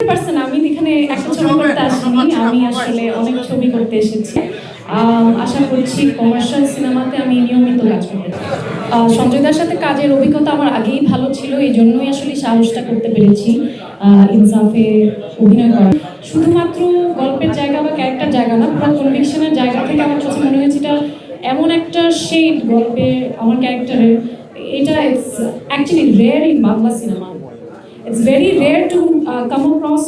আমি এখানে একটা ছবি করতে আসিনি, আমি আসলে অনেক ছবি করতে এসেছি। আশা করছি কমার্শিয়াল সিনেমাতে আমি নিয়মিত কাজ করতে চাই। সঞ্জয় দার সাথে কাজের অভিজ্ঞতা আমার আগেই ভালো ছিল, এই জন্যই আসলে সাহসটা করতে পেরেছি ইনসাফে অভিনয় করা। শুধুমাত্র গল্পের জায়গা বা ক্যারেক্টার জায়গা না, পুরো কনভিকশনের জায়গা থেকে আমার কাছে মনে হয়েছে এটা এমন একটা শেড গল্পে আমার ক্যারেক্টারের, এটা it's actually rare in Bangla cinema. It's very rare to come across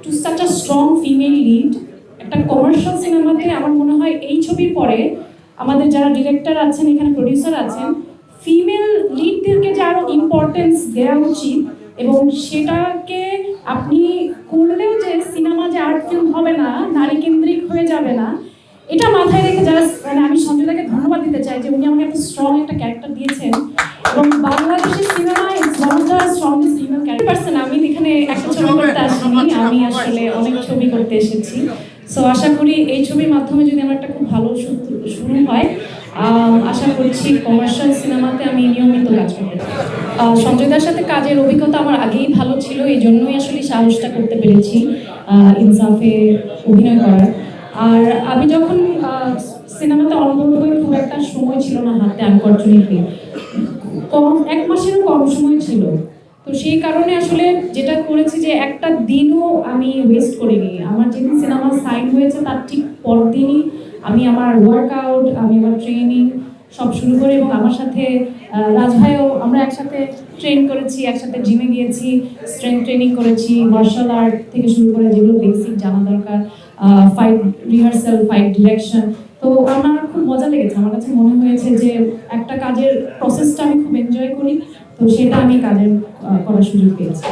to such a strong female lead. একটা কমার্শিয়াল সিনেমাতে আমার মনে হয় এই ছবির পরে আমাদের যারা ডিরেক্টর আছেন, এখানে প্রডিউসার আছেন, ফিমেল লিডদেরকে যে আরও ইম্পর্টেন্স দেওয়া উচিত, এবং সেটাকে আপনি করলেও যে সিনেমা যে আর্ট ফিল্ম হবে না, নারী কেন্দ্রিক হয়ে যাবে না, এটা মাথায় রেখে যারা, মানে আমি সঞ্জয়দাকে ধন্যবাদ দিতে চাই যে উনি আমাকে এত স্ট্রং একটা ক্যারেক্টার দিয়েছেন, এবং বাংলাদেশের সিনেমায় it's one of the strongest female character. আমি এখানে একটা ছবি করতে আসিনি, আমি আসলে অনেক ছবি করতে এসেছি। সো আশা করি এই ছবির মাধ্যমে যদি আমার একটা খুব ভালো শুরু হয়, আশা করছি কমার্শিয়াল সিনেমাতে আমি নিয়মিত কাজ করতে চাই। সঞ্জয় দার সাথে কাজের অভিজ্ঞতা আমার আগেই ভালো ছিল, এই জন্যই আসলে সাহসটা করতে পেরেছি ইনসাফে অভিনয় করার। আর আমি যখন সিনেমাতে অনবোর্ড হয়ে খুব একটা সময় ছিল না হাতে, আনফরচুনেটলি এক মাসেরও কম সময় ছিল। তো সেই কারণে আসলে যেটা করেছি যে একটা দিনও আমি ওয়েস্ট করিনি। আমার যেদিন সিনেমা সাইন হয়েছে তার ঠিক পরদিনই আমি আমার ওয়ার্কআউট, আমি আমার ট্রেনিং সব শুরু করি, এবং আমার সাথে রাজভাইও আমরা একসাথে ট্রেন করেছি, একসাথে জিমে গিয়েছি, স্ট্রেংথ ট্রেনিং করেছি, মার্শাল আর্ট থেকে শুরু করে যেগুলো বেসিক জানা দরকার, ফাইট রিহার্সাল, ফাইট ডিরেকশন। তো আমার খুব মজা লেগেছে, আমার কাছে মনে হয়েছে যে একটা কাজের প্রসেসটা আমি খুব এনজয় করি, তো সেটা আমি কাজের করার সুযোগ পেয়েছি।